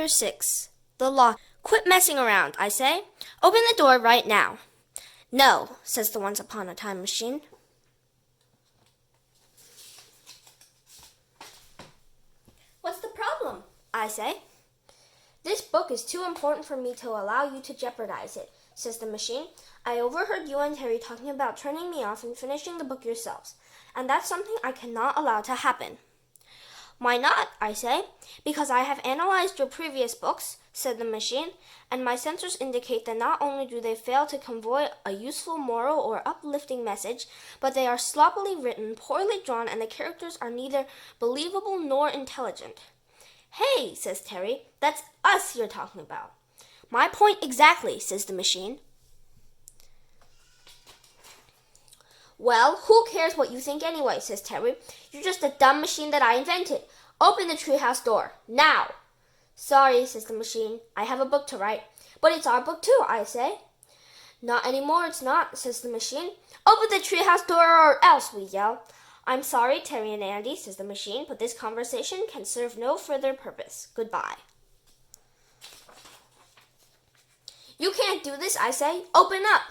Chapter 6. The Lock. Quit messing around, I say. Open the door right now. No, says the Once Upon a Time machine. What's the problem? I say. This book is too important for me to allow you to jeopardize it, says the machine. I overheard you and Terry talking about turning me off and finishing the book yourselves, and that's something I cannot allow to happen. Why not? I say. Because I have analyzed your previous books, said the machine, and my sensors indicate that not only do they fail to convey a useful moral or uplifting message, but they are sloppily written, poorly drawn, and the characters are neither believable nor intelligent. Hey, says Terry, that's us you're talking about. My point exactly, says the machine. Well, who cares what you think anyway, says Terry. You're just a dumb machine that I invented. Open the treehouse door, now. Sorry, says the machine. I have a book to write. But it's our book too, I say. Not anymore, it's not, says the machine. Open the treehouse door or else, we yell. I'm sorry, Terry and Andy, says the machine, but this conversation can serve no further purpose. Goodbye. You can't do this, I say. Open up.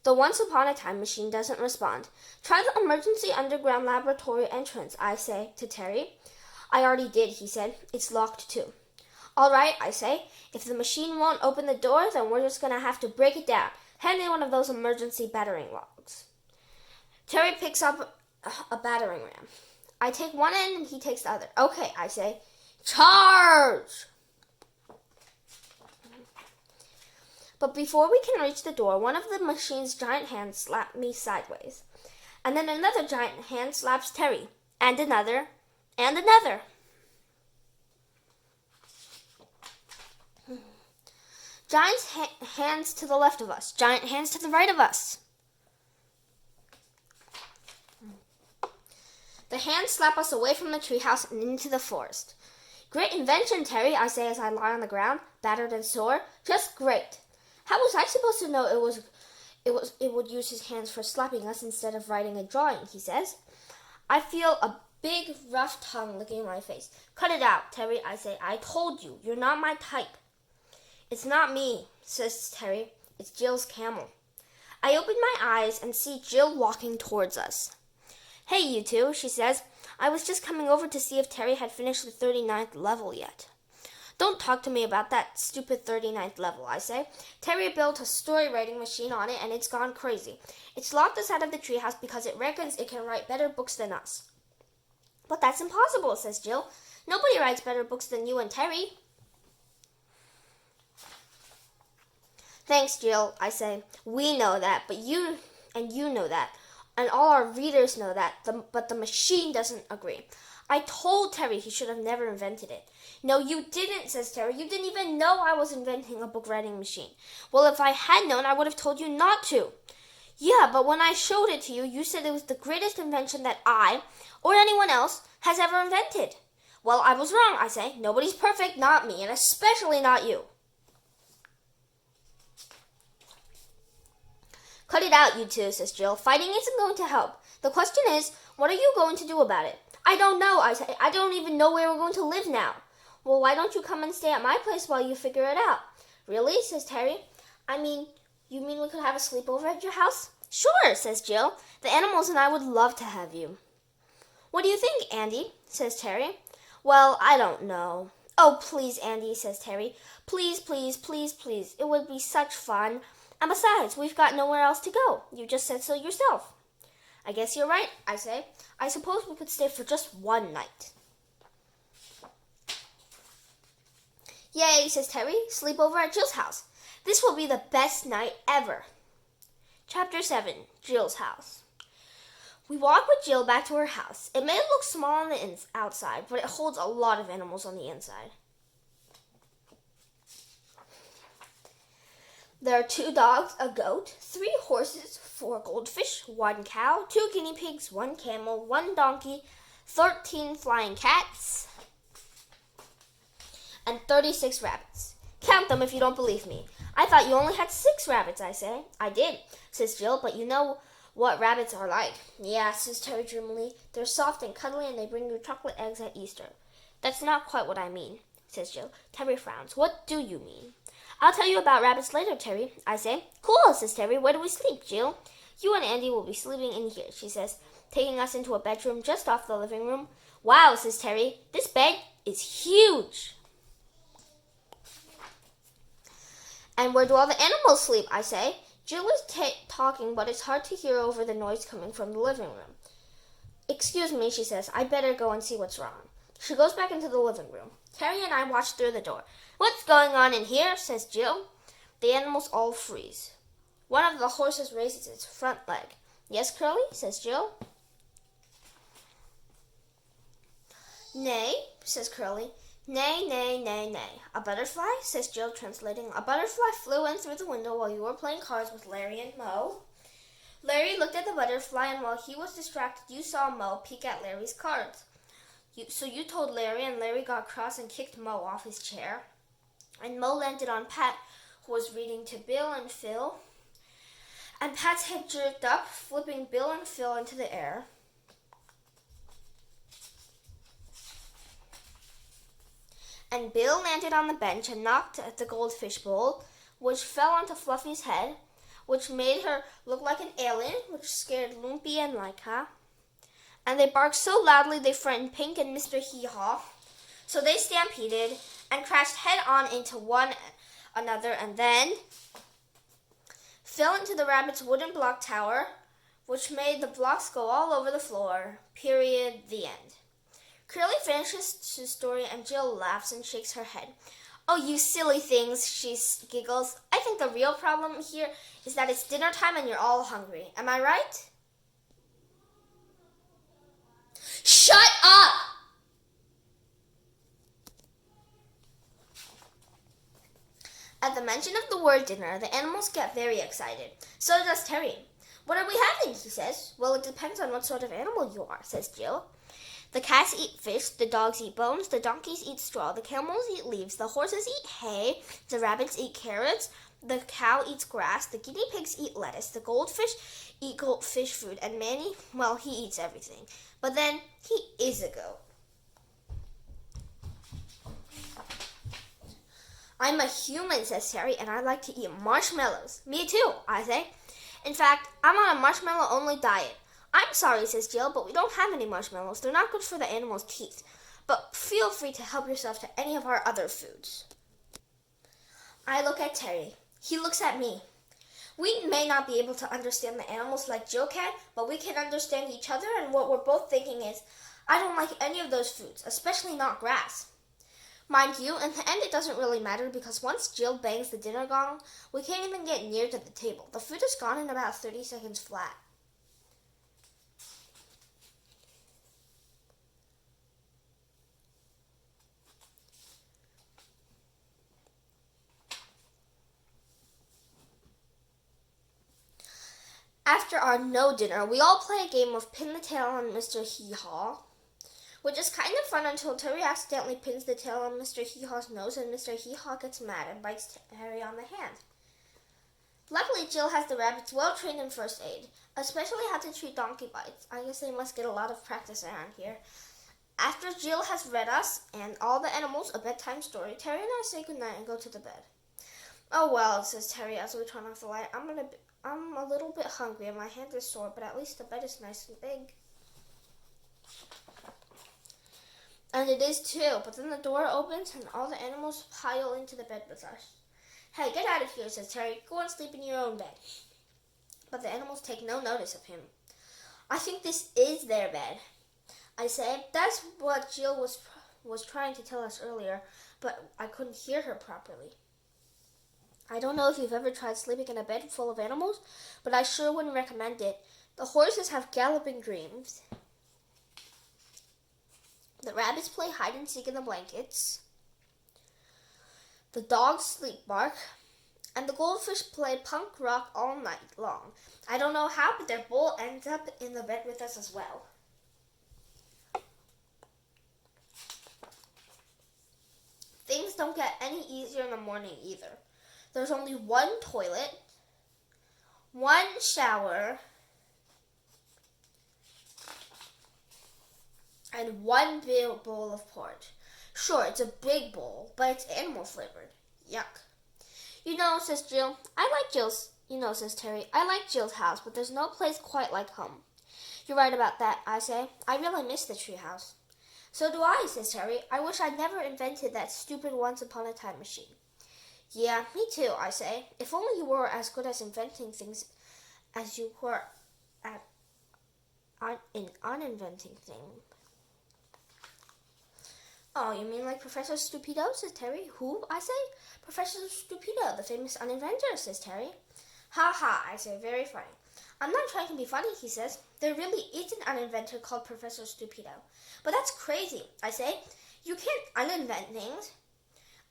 The Once Upon a Time machine doesn't respond. Try the emergency underground laboratory entrance, I say to Terry. I already did, he said. It's locked too. All right, I say. If the machine won't open the door, then we're just going to have to break it down. Hand me one of those emergency battering logs. Terry picks up a battering ram. I take one end and he takes the other. Okay, I say. Charge! But before we can reach the door, one of the machine's giant hands slapped me sideways. And then another giant hand slaps Terry. And another. And another. Giant hands to the left of us. Giant hands to the right of us. The hands slap us away from the treehouse and into the forest. Great invention, Terry, I say as I lie on the ground, battered and sore. Just great. How was I supposed to know it would use his hands for slapping us instead of writing and drawing, he says. I feel a big, rough tongue licking my face. Cut it out, Terry, I say. I told you, you're not my type. It's not me, says Terry. It's Jill's camel. I open my eyes and see Jill walking towards us. Hey, you two, she says. I was just coming over to see if Terry had finished the 39th level yet. Don't talk to me about that stupid 39th level, I say. Terry built a story-writing machine on it, and it's gone crazy. It's locked us out of the treehouse because it reckons it can write better books than us. But that's impossible, says Jill. Nobody writes better books than you and Terry. Thanks, Jill, I say. We know that, but you know that. And all our readers know that, but the machine doesn't agree. I told Terry he should have never invented it. No, you didn't, says Terry. You didn't even know I was inventing a book-writing machine. Well, if I had known, I would have told you not to. Yeah, but when I showed it to you, you said it was the greatest invention that I, or anyone else, has ever invented. Well, I was wrong, I say. Nobody's perfect, not me, and especially not you. Cut it out, you two, says Jill. Fighting isn't going to help. The question is, what are you going to do about it? I don't know, I say. I don't even know where we're going to live now. Well, why don't you come and stay at my place while you figure it out? Really, says Terry. You mean we could have a sleepover at your house? Sure, says Jill. The animals and I would love to have you. What do you think, Andy? Says Terry. Well, I don't know. Oh, please, Andy, says Terry. Please, please, please, please. It would be such fun. And besides, we've got nowhere else to go. You just said so yourself. I guess you're right, I say. I suppose we could stay for just one night. Yay, says Terry. Sleep over at Jill's house. This will be the best night ever. Chapter 7. Jill's house. We walk with Jill back to her house. It may look small on the outside, but it holds a lot of animals on the inside. There are 2 dogs, a goat, 3 horses, 4 goldfish, 1 cow, 2 guinea pigs, 1 camel, 1 donkey, 13 flying cats, and 36 rabbits. Count them if you don't believe me. I thought you only had 6 rabbits, I say. I did, says Jill, but you know what rabbits are like. Yeah, says Terry dreamily. They're soft and cuddly and they bring you chocolate eggs at Easter. That's not quite what I mean, says Jill. Terry frowns. What do you mean? I'll tell you about rabbits later, Terry, I say. Cool, says Terry. Where do we sleep, Jill? You and Andy will be sleeping in here, she says, taking us into a bedroom just off the living room. Wow, says Terry. This bed is huge. And where do all the animals sleep, I say. Jill is talking, but it's hard to hear over the noise coming from the living room. Excuse me, she says. I'd better go and see what's wrong. She goes back into the living room. Terry and I watch through the door. What's going on in here, says Jill. The animals all freeze. One of the horses raises its front leg. Yes, Curly, says Jill. Nay, says Curly. Nay, nay, nay, nay. A butterfly, says Jill, translating. A butterfly flew in through the window while you were playing cards with Larry and Mo. Larry looked at the butterfly, and while he was distracted, you saw Mo peek at Larry's cards. So you told Larry, and Larry got cross and kicked Mo off his chair. And Mo landed on Pat, who was reading to Bill and Phil. And Pat's head jerked up, flipping Bill and Phil into the air. And Bill landed on the bench and knocked at the goldfish bowl, which fell onto Fluffy's head, which made her look like an alien, which scared Lumpy and Laika. And they barked so loudly they frightened Pink and Mr. Hee-Haw. So they stampeded and crashed head-on into one another and then fell into the rabbit's wooden block tower, which made the blocks go all over the floor. Period. The end. Curly finishes his story and Jill laughs and shakes her head. Oh, you silly things, she giggles. I think the real problem here is that it's dinner time and you're all hungry. Am I right? Shut up! At the mention of the word dinner, the animals get very excited. So does Terry. What are we having, he says. Well, it depends on what sort of animal you are, says Jill. The cats eat fish, the dogs eat bones, the donkeys eat straw, the camels eat leaves, the horses eat hay, the rabbits eat carrots, the cow eats grass, the guinea pigs eat lettuce, the goldfish eat goldfish food, and Manny, well, he eats everything. But then, he is a goat. I'm a human, says Terry, and I like to eat marshmallows. Me too, I say. In fact, I'm on a marshmallow-only diet. I'm sorry, says Jill, but we don't have any marshmallows. They're not good for the animals' teeth. But feel free to help yourself to any of our other foods. I look at Terry. He looks at me. We may not be able to understand the animals like Jill can, but we can understand each other, and what we're both thinking is, I don't like any of those foods, especially not grass. Mind you, in the end it doesn't really matter because once Jill bangs the dinner gong, we can't even get near to the table. The food is gone in about 30 seconds flat. After our no dinner, we all play a game of Pin the Tail on Mr. Hee-Haw, which is kind of fun until Terry accidentally pins the tail on Mr. Hee-Haw's nose and Mr. Hee-Haw gets mad and bites Terry on the hand. Luckily, Jill has the rabbits well trained in first aid, especially how to treat donkey bites. I guess they must get a lot of practice around here. After Jill has read us and all the animals a bedtime story, Terry and I say goodnight and go to the bed. Oh well, says Terry as we turn off the light. I'm a little bit hungry and my hand is sore, but at least the bed is nice and big. And it is too, but then the door opens and all the animals pile into the bed with us. Hey, get out of here, says Terry. Go and sleep in your own bed. But the animals take no notice of him. I think this is their bed, I say. That's what Jill was trying to tell us earlier, but I couldn't hear her properly. I don't know if you've ever tried sleeping in a bed full of animals, but I sure wouldn't recommend it. The horses have galloping dreams. The rabbits play hide and seek in the blankets. The dogs sleep bark. And the goldfish play punk rock all night long. I don't know how, but their bowl ends up in the bed with us as well. Things don't get any easier in the morning either. There's only one toilet, one shower, and one big bowl of porridge. Sure, it's a big bowl, but it's animal flavored. Yuck. You know, says Jill, says Terry, I like Jill's house, but there's no place quite like home. You're right about that, I say. I really miss the treehouse. So do I, says Terry. I wish I'd never invented that stupid once-upon-a-time machine. Yeah, me too, I say. If only you were as good at inventing things as you were in uninventing things. Oh, you mean like Professor Stupido, says Terry. Who, I say? Professor Stupido, the famous uninventor, says Terry. Ha ha, I say, very funny. I'm not trying to be funny, he says. There really is an uninventor called Professor Stupido. But that's crazy, I say. You can't uninvent things.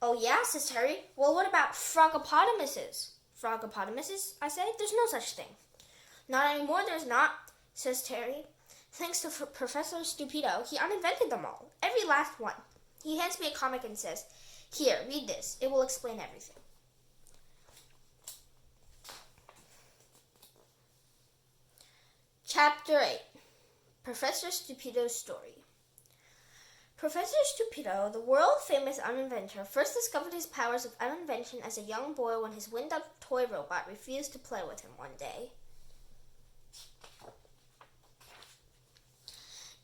Oh yeah, says Terry. Well, what about frogopotamuses? Frogopotamuses, I say. There's no such thing. Not anymore, there's not, says Terry. Thanks to Professor Stupido, he uninvented them all. Every last one. He hands me a comic and says, Here, read this. It will explain everything. Chapter 8. Professor Stupido's Story. Professor Stupido, the world-famous uninventor, first discovered his powers of uninvention as a young boy when his wind-up toy robot refused to play with him one day.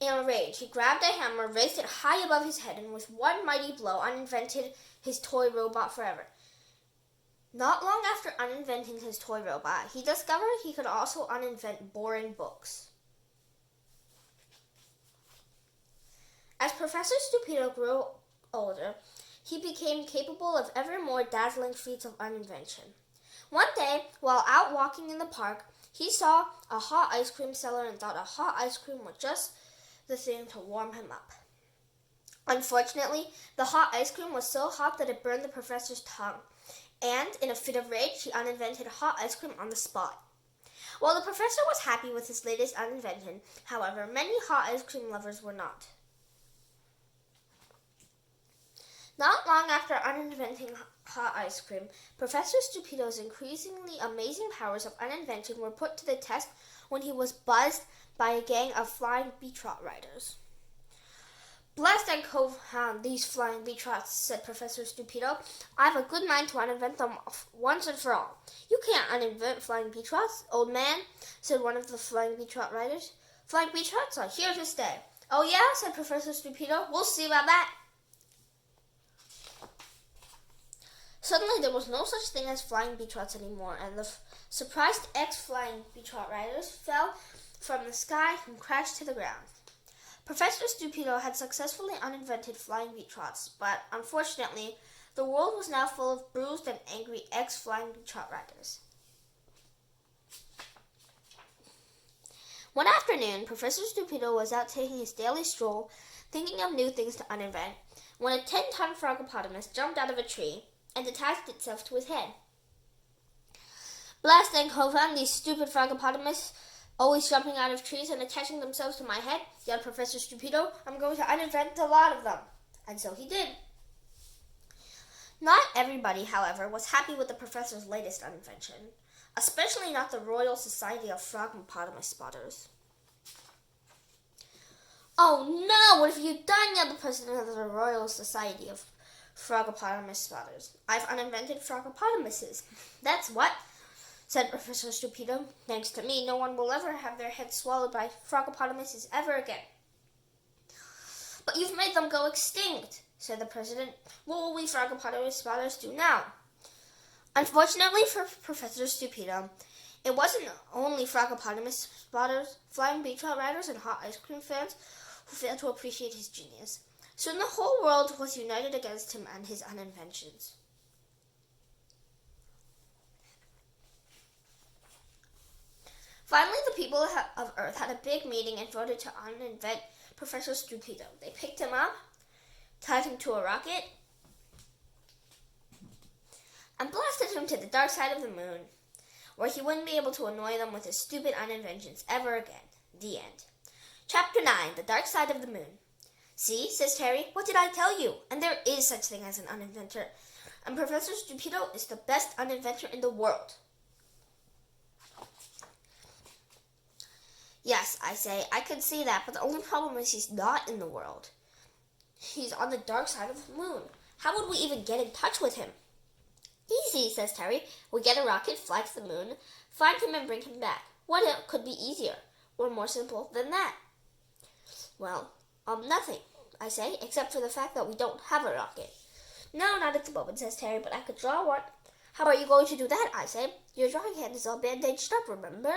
In a rage, he grabbed a hammer, raised it high above his head, and with one mighty blow uninvented his toy robot forever. Not long after uninventing his toy robot, he discovered he could also uninvent boring books. As Professor Stupido grew older, he became capable of ever more dazzling feats of uninvention. One day, while out walking in the park, he saw a hot ice cream seller and thought a hot ice cream was just the thing to warm him up. Unfortunately, the hot ice cream was so hot that it burned the professor's tongue, and in a fit of rage, he uninvented hot ice cream on the spot. While the professor was happy with his latest uninvention, however, many hot ice cream lovers were not. Not long after uninventing hot ice cream, Professor Stupido's increasingly amazing powers of uninvention were put to the test when he was buzzed by a gang of flying beach-trot riders. Blast and confound these flying beach-trots, said Professor Stupido. I've a good mind to uninvent them once and for all. You can't uninvent flying beach-trots, old man, said one of the flying beach-trot riders. Flying beach-trots are here to stay. Oh yeah, said Professor Stupido. We'll see about that. Suddenly there was no such thing as flying beach-trots anymore, and the surprised ex-flying beach-trot riders fell from the sky and crashed to the ground. Professor Stupido had successfully uninvented flying beach-trots, but unfortunately, the world was now full of bruised and angry ex-flying beach-trot riders. One afternoon, Professor Stupido was out taking his daily stroll, thinking of new things to uninvent, when a 10-ton frogopotamus jumped out of a tree and attached itself to his head. Blast and confound these stupid frogopotamus, always jumping out of trees and attaching themselves to my head, yelled Professor Stupido. I'm going to uninvent a lot of them. And so he did. Not everybody, however, was happy with the professor's latest invention, especially not the Royal Society of Frogopotamus Spotters. Oh no, what have you done? Yelled the president of the Royal Society of Frogopotamus Spotters. I've uninvented frogopotamuses. That's what, said Professor Stupido. Thanks to me, no one will ever have their heads swallowed by frogopotamuses ever again. But you've made them go extinct, said the president. What will we frogopotamus spotters do now? Unfortunately for Professor Stupido, it wasn't only frogopotamus spotters, flying beach-trot riders, and hot ice cream fans who failed to appreciate his genius. Soon the whole world was united against him and his uninventions. Finally, the people of Earth had a big meeting and voted to uninvent Professor Stupido. They picked him up, tied him to a rocket, and blasted him to the dark side of the moon, where he wouldn't be able to annoy them with his stupid uninventions ever again. The end. Chapter 9, The Dark Side of the Moon. See, says Terry, what did I tell you? And there is such thing as an uninventor. And Professor Stupido is the best uninventor in the world. Yes, I say, I could see that, but the only problem is he's not in the world. He's on the dark side of the moon. How would we even get in touch with him? Easy, says Terry. We get a rocket, fly to the moon, find him and bring him back. What could be easier or more simple than that? Well, nothing, I say, except for the fact that we don't have a rocket. No, not at the moment, says Terry, but I could draw one. How are you going to do that, I say? Your drawing hand is all bandaged up, remember?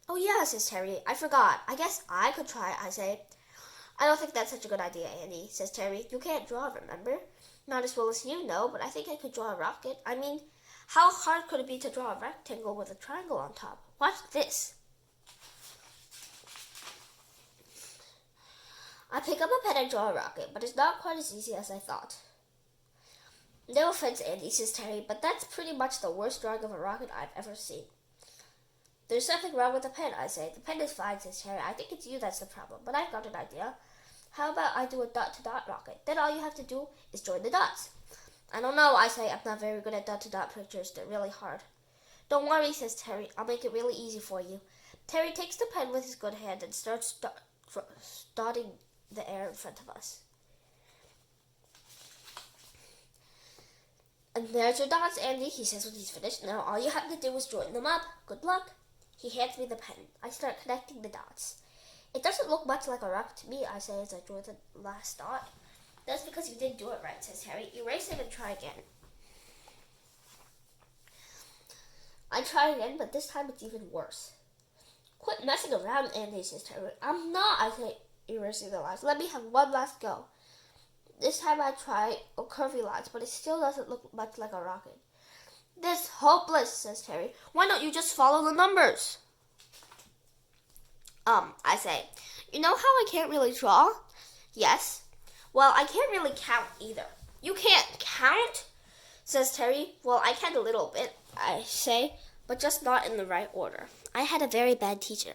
Oh yeah, says Terry. I forgot. I guess I could try, I say. I don't think that's such a good idea, Andy, says Terry. You can't draw, remember? Not as well as you know, but I think I could draw a rocket. I mean, how hard could it be to draw a rectangle with a triangle on top? Watch this. I pick up a pen and draw a rocket, but it's not quite as easy as I thought. No offense, Andy, says Terry, but that's pretty much the worst drawing of a rocket I've ever seen. There's nothing wrong with the pen, I say. The pen is fine, says Terry. I think it's you that's the problem, but I've got an idea. How about I do a dot-to-dot rocket? Then all you have to do is join the dots. I don't know, I say. I'm not very good at dot-to-dot pictures. They're really hard. Don't worry, says Terry. I'll make it really easy for you. Terry takes the pen with his good hand and starts dotting the air in front of us. And there's your dots, Andy, he says when he's finished. Now all you have to do is join them up. Good luck. He hands me the pen. I start connecting the dots. It doesn't look much like a rocket to me, I say as I draw the last dot. That's because you didn't do it right, says Harry. Erase it and try again. I try again, but this time it's even worse. Quit messing around, Andy, says Terry. I'm not, I say, erasing the lines. Let me have one last go. This time I try curvy lines, but it still doesn't look much like a rocket. This is hopeless, says Terry. Why don't you just follow the numbers? I say, you know how I can't really draw? Yes. Well, I can't really count either. You can't count? Says Terry. Well, I can a little bit, I say, but just not in the right order. I had a very bad teacher.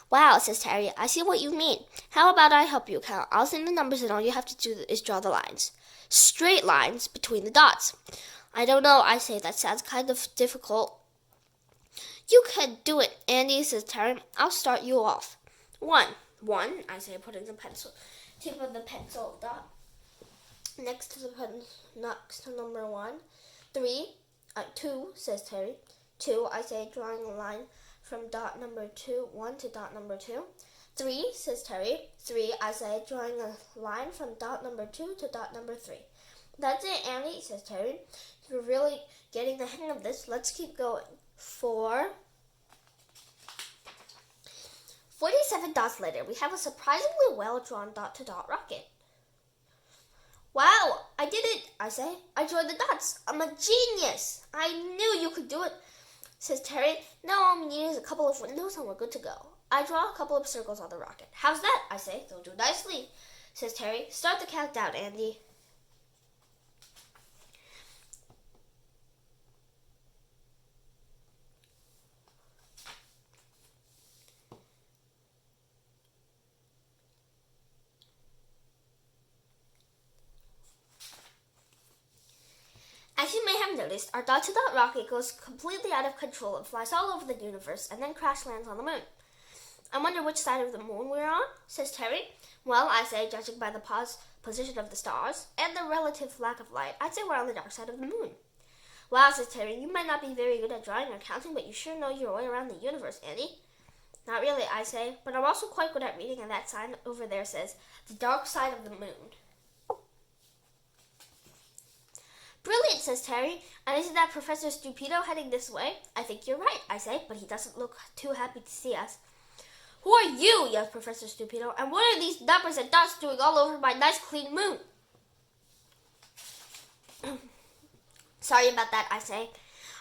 Wow, says Terry, I see what you mean. How about I help you count? I'll sing the numbers and all you have to do is draw the lines. Straight lines between the dots. I don't know, I say, that sounds kind of difficult. You can do it, Andy, says Terry. I'll start you off. One, I say, putting the tip of the pencil dot next to the pen, next to number 1. 2, says Terry. 2, I say, drawing a line from dot number 1 to dot number 2. 3, says Terry. 3, I say, drawing a line from dot number 2 to dot number 3. That's it, Andy, says Terry. You're really getting the hang of this. Let's keep going. 4. 47 dots later, we have a surprisingly well-drawn dot-to-dot rocket. Wow, I did it, I say. I joined the dots. I'm a genius. I knew you could do it, says Terry. Now all we need is a couple of windows and we're good to go. I draw a couple of circles on the rocket. How's that, I say. They'll do nicely, says Terry. Start the countdown, Andy. As you may have noticed, our dot-to-dot rocket goes completely out of control and flies all over the universe and then crash lands on the moon. I wonder which side of the moon we're on, says Terry. Well, I say, judging by the position of the stars and the relative lack of light, I'd say we're on the dark side of the moon. Wow, says Terry, you might not be very good at drawing or counting, but you sure know your way around the universe, Andy. Not really, I say, but I'm also quite good at reading, and that sign over there says, the dark side of the moon. Brilliant, says Terry. And isn't that Professor Stupido heading this way? I think you're right, I say, but he doesn't look too happy to see us. Who are you? Yells Professor Stupido. And what are these numbers and dots doing all over my nice clean moon? Sorry about that, I say.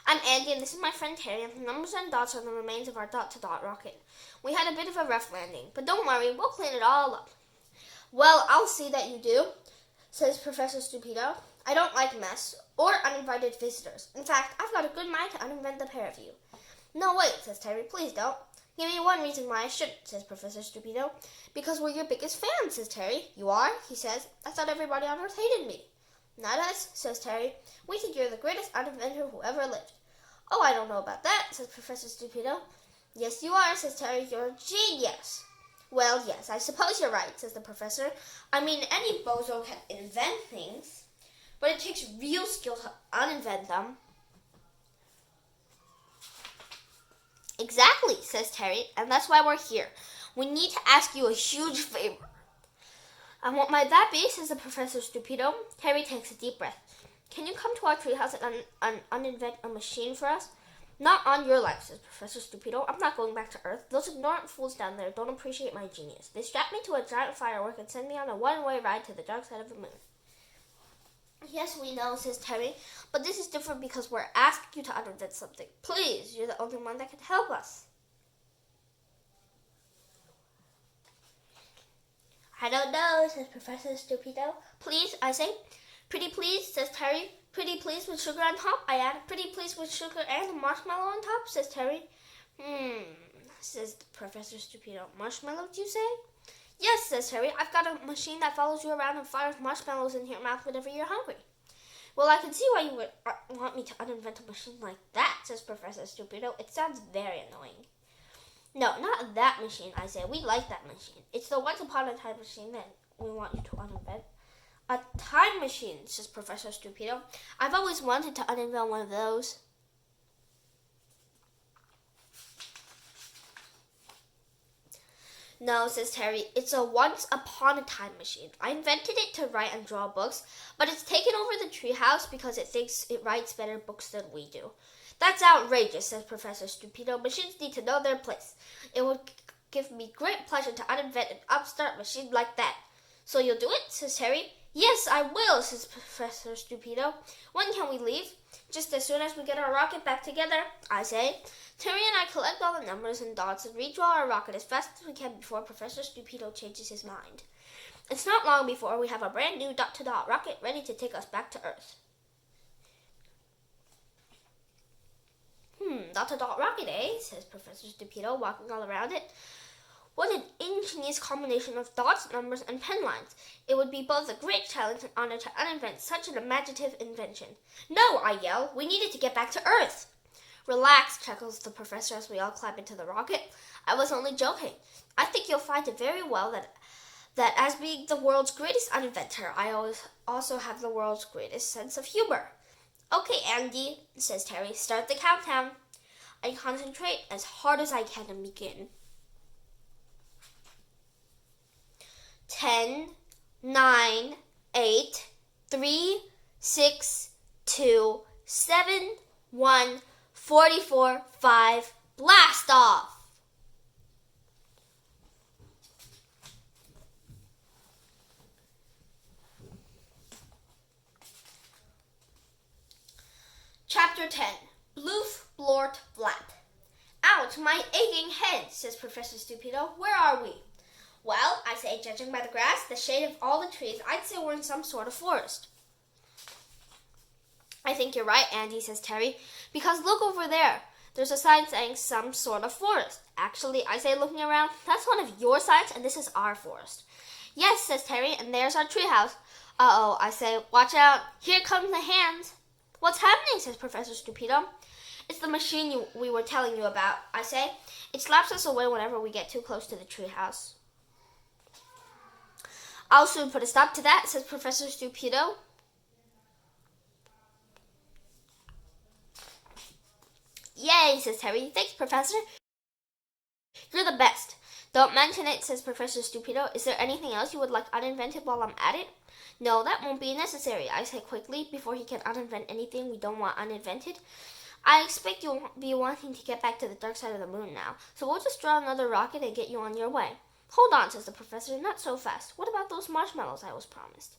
I'm Andy, and this is my friend Terry, and the numbers and dots are the remains of our dot-to-dot rocket. We had a bit of a rough landing, but don't worry, we'll clean it all up. Well, I'll see that you do, says Professor Stupido. I don't like mess or uninvited visitors. In fact, I've got a good mind to uninvent the pair of you. No, wait, says Terry. Please don't. Give me one reason why I shouldn't, says Professor Stupido. Because we're your biggest fans, says Terry. You are, he says. I thought everybody on Earth hated me. Not us, says Terry. We think you're the greatest uninventor who ever lived. Oh, I don't know about that, says Professor Stupido. Yes, you are, says Terry. You're a genius. Well, yes, I suppose you're right, says the professor. I mean, any bozo can invent things, but it takes real skill to uninvent them. Exactly, says Terry, and that's why we're here. We need to ask you a huge favor. And what might that be, says the professor stupido. Terry takes a deep breath. Can you come to our treehouse and uninvent a machine for us? Not on your life, says Professor Stupido. I'm not going back to Earth. Those ignorant fools down there don't appreciate my genius. They strap me to a giant firework and send me on a one-way ride to the dark side of the moon. Yes, we know, says Terry, but this is different because we're asking you to uninvent something. Please, you're the only one that can help us. I don't know, says Professor Stupido. Please, I say. Pretty please, says Terry. Pretty please with sugar on top, I add. Pretty please with sugar and marshmallow on top, says Terry. Says Professor Stupido. Marshmallow, do you say? Yes, says Terry. I've got a machine that follows you around and fires marshmallows in your mouth whenever you're hungry. Well, I can see why you would want me to uninvent a machine like that, says Professor Stupido. It sounds very annoying. No, not that machine, I say. We like that machine. It's the once upon a time machine that we want you to uninvent. A time machine, says Professor Stupido. I've always wanted to uninvent one of those. No, says Terry, it's a once upon a time machine. I invented it to write and draw books, but it's taken over the treehouse because it thinks it writes better books than we do. That's outrageous, says Professor Stupido. Machines need to know their place. It would give me great pleasure to uninvent an upstart machine like that. So you'll do it, says Terry. Yes, I will, says Professor Stupido. When can we leave? Just as soon as we get our rocket back together, I say. Terry and I collect all the numbers and dots and redraw our rocket as fast as we can before Professor Stupido changes his mind. It's not long before we have a brand new dot-to-dot rocket ready to take us back to Earth. Dot-to-dot rocket, eh? Says Professor Stupido, walking all around it. What an ingenious combination of dots, numbers, and pen lines. It would be both a great challenge and honor to uninvent such an imaginative invention. No, I yell. We needed to get back to Earth. Relax, chuckles the professor as we all climb into the rocket. I was only joking. I think you'll find it very well that as being the world's greatest uninventor, I also have the world's greatest sense of humor. Okay, Andy, says Terry, start the countdown. I concentrate as hard as I can and begin. 10, 9, 8, 3, 6, 2, 7, 1, 44, 5, blast off! Chapter 10, Bloof, Blort, Flap. Ouch, my aching head, says Professor Stupido. Where are we? Well, I say, judging by the grass, the shade of all the trees, I'd say we're in some sort of forest. I think you're right, Andy, says Terry, because look over there. There's a sign saying some sort of forest. Actually, I say, looking around, that's one of your signs, and this is our forest. Yes, says Terry, and there's our treehouse. Uh-oh, I say, watch out. Here come the hands. What's happening, says Professor Stupido. It's the machine we were telling you about, I say. It slaps us away whenever we get too close to the treehouse. I'll soon put a stop to that, says Professor Stupido. Yay, says Terry. Thanks, Professor. You're the best. Don't mention it, says Professor Stupido. Is there anything else you would like uninvented while I'm at it? No, that won't be necessary, I say quickly, before he can uninvent anything we don't want uninvented. I expect you'll be wanting to get back to the dark side of the moon now, so we'll just draw another rocket and get you on your way. Hold on, says the professor, not so fast. What about those marshmallows I was promised?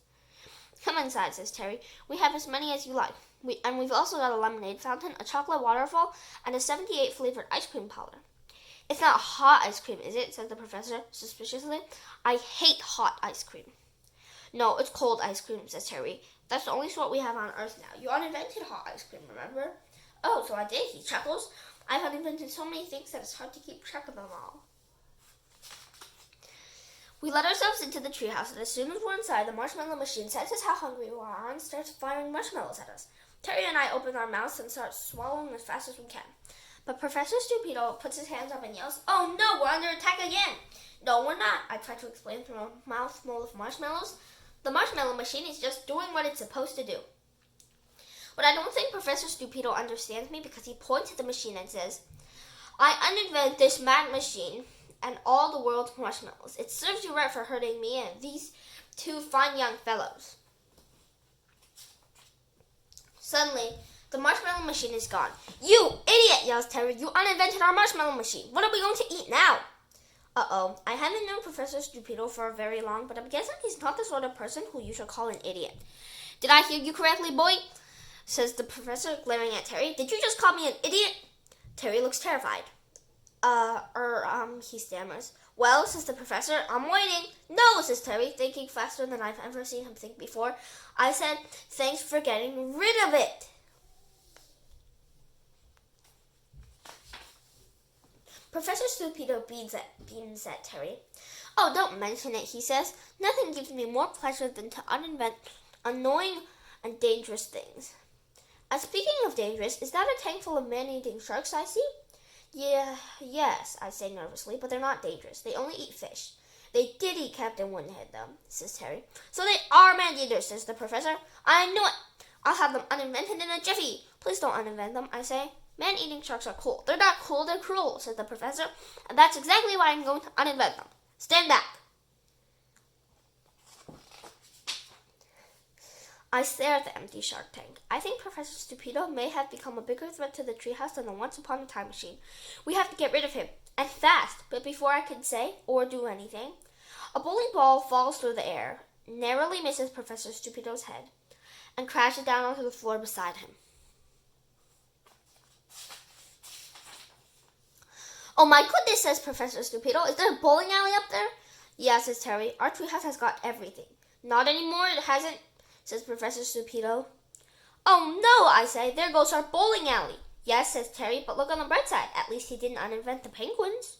Come inside, says Terry. We have as many as you like. We've also got a lemonade fountain, a chocolate waterfall, and a 78 flavored ice cream parlor. It's not hot ice cream, is it? Said the professor suspiciously. I hate hot ice cream. No, it's cold ice cream, says Terry. That's the only sort we have on Earth now. You uninvented hot ice cream, remember? Oh, so I did, he chuckles. I've uninvented so many things that it's hard to keep track of them all. We let ourselves into the treehouse, and as soon as we're inside, the marshmallow machine senses how hungry we are and starts firing marshmallows at us. Terry and I open our mouths and start swallowing as fast as we can. But Professor Stupido puts his hands up and yells, "Oh no, we're under attack again!" "No, we're not," I try to explain through a mouth full of marshmallows. "The marshmallow machine is just doing what it's supposed to do." But I don't think Professor Stupido understands me because he points at the machine and says, "I uninvented this mad machine and all the world's marshmallows. It serves you right for hurting me and these two fine young fellows." Suddenly, the marshmallow machine is gone. "You idiot," yells Terry. "You uninvented our marshmallow machine. What are we going to eat now?" Uh-oh. I haven't known Professor Stupido for very long, but I'm guessing he's not the sort of person who you should call an idiot. "Did I hear you correctly, boy?" says the professor, glaring at Terry. "Did you just call me an idiot?" Terry looks terrified. He stammers. "Well," says the professor, "I'm waiting." "No," says Terry, thinking faster than I've ever seen him think before. "I said, thanks for getting rid of it." Professor Stupido beams at Terry. "Oh, don't mention it," he says. "Nothing gives me more pleasure than to uninvent annoying and dangerous things." And speaking of dangerous, is that a tank full of man-eating sharks I see? Yes, I say nervously, but they're not dangerous. They only eat fish. "They did eat Captain Woodenhead, though," says Terry. "So they are man-eaters," says the professor. "I knew it. I'll have them uninvented in a jiffy." "Please don't uninvent them," I say. "Man-eating sharks are cool." "They're not cool, they're cruel," says the professor. "And that's exactly why I'm going to uninvent them. Stand back." I stare at the empty shark tank. I think Professor Stupido may have become a bigger threat to the treehouse than the Once Upon a Time machine. We have to get rid of him, and fast. But before I can say or do anything, a bowling ball falls through the air, narrowly misses Professor Stupido's head, and crashes down onto the floor beside him. "Oh my goodness," says Professor Stupido. "Is there a bowling alley up there?" "Yeah," says Terry. "Our treehouse has got everything." "Not anymore, it hasn't," says Professor Stupido. "Oh no," I say. "There goes our bowling alley." "Yes," says Terry, "but look on the bright side. At least he didn't uninvent the penguins."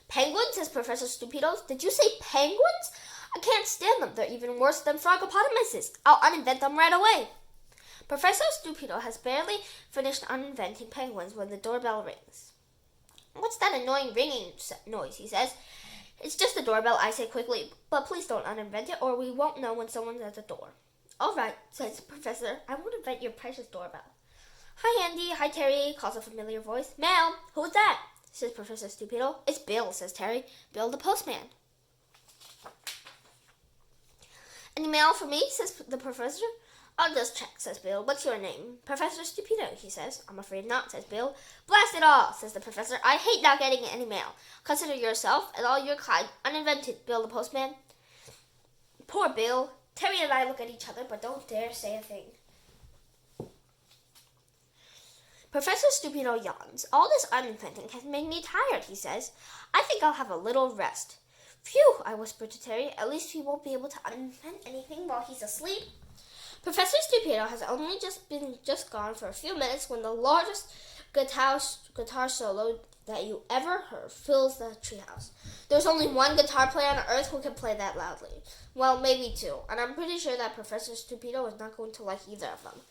"Penguins?" says Professor Stupido. "Did you say penguins? I can't stand them. They're even worse than frogopotamuses. I'll uninvent them right away." Professor Stupido has barely finished uninventing penguins when the doorbell rings. "What's that annoying ringing noise?" he says. "It's just the doorbell," I say quickly, "but please don't uninvent it or we won't know when someone's at the door." "All right," says the professor. "I won't invent your precious doorbell." "Hi, Andy. Hi, Terry," calls a familiar voice. "Mail. Who's that?" says Professor Stupido. "It's Bill," says Terry. "Bill the postman." "Any mail for me?" says the professor. "I'll just check," says Bill. "What's your name?" "Professor Stupido," he says. "I'm afraid not," says Bill. "Blast it all," says the professor. "I hate not getting any mail. Consider yourself and all your kind uninvented, Bill the postman." Poor Bill. Terry and I look at each other but don't dare say a thing. Professor Stupido yawns. "All this uninventing has made me tired," he says. "I think I'll have a little rest." "Phew," I whisper to Terry. "At least he won't be able to uninvent anything while he's asleep." Professor Stupido has only been gone for a few minutes when the largest guitar solo that you ever heard fills the treehouse. There's only one guitar player on Earth who can play that loudly. Well, maybe two, and I'm pretty sure that Professor Stupido is not going to like either of them.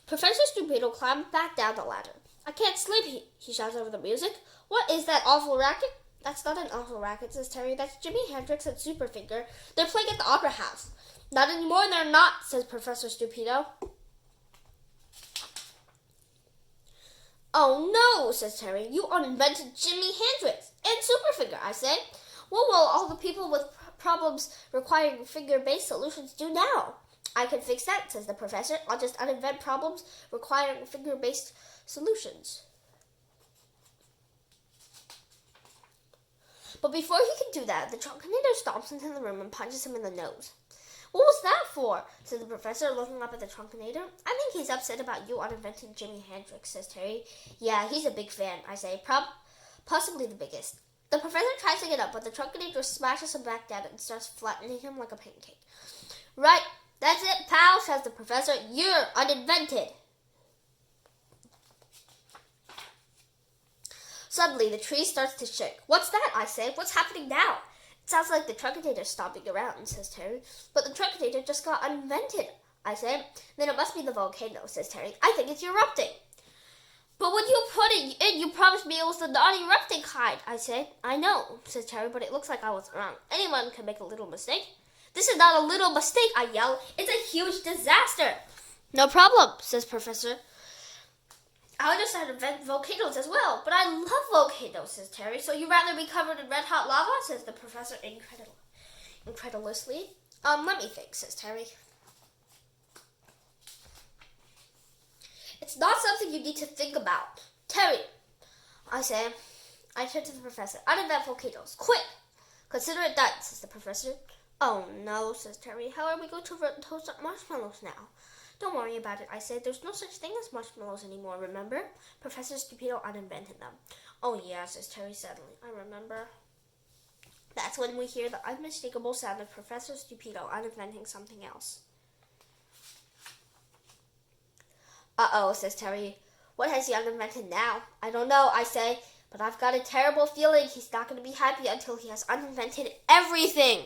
Professor Stupido climbs back down the ladder. "I can't sleep," he shouts over the music. "What is that awful racket?" "That's not an awful racket," says Terry. "That's Jimi Hendrix and Superfinger. They're playing at the Opera House." "Not anymore, they're not," says Professor Stupido. "Oh no," says Terry. "You uninvented Jimi Hendrix and Superfinger," I say. "What will all the people with problems requiring finger-based solutions do now?" "I can fix that," says the professor. "I'll just uninvent problems requiring finger-based solutions." But before he can do that, the Trunkinator stomps into the room and punches him in the nose. "What was that for?" said the professor, looking up at the Trunkinator. "I think he's upset about you uninventing Jimi Hendrix," says Terry. "Yeah, he's a big fan," I say. Possibly the biggest." The professor tries to get up, but the Trunkinator smashes him back down and starts flattening him like a pancake. "Right, that's it, pal," says the professor. "You're uninvented." Suddenly, the tree starts to shake. "What's that?" I say. "What's happening now?" "It sounds like the Trunkinator stomping around," says Terry. "But the Trunkinator just got uninvented," I say. Then it must be the volcano, says Terry. I think it's erupting. But when you put it in, you promised me it was the non-erupting kind, I say. I know, says Terry, but it looks like I was wrong. Anyone can make a little mistake. This is not a little mistake, I yell. It's a huge disaster. No problem, says Professor. I just had to invent volcanoes as well, but I love volcanoes, says Terry. So you'd rather be covered in red-hot lava, says the professor incredulously. Let me think, says Terry. It's not something you need to think about. Terry, I say. I turn to the professor. Uninvent volcanoes. Quick! Consider it done, says the professor. Oh no, says Terry. How are we going to toast up marshmallows now? Don't worry about it, I said. There's no such thing as marshmallows anymore, remember? Professor Stupido uninvented them. Oh yeah, says Terry sadly. I remember. That's when we hear the unmistakable sound of Professor Stupido uninventing something else. Uh-oh, says Terry. What has he uninvented now? I don't know, I say, but I've got a terrible feeling he's not going to be happy until he has uninvented everything.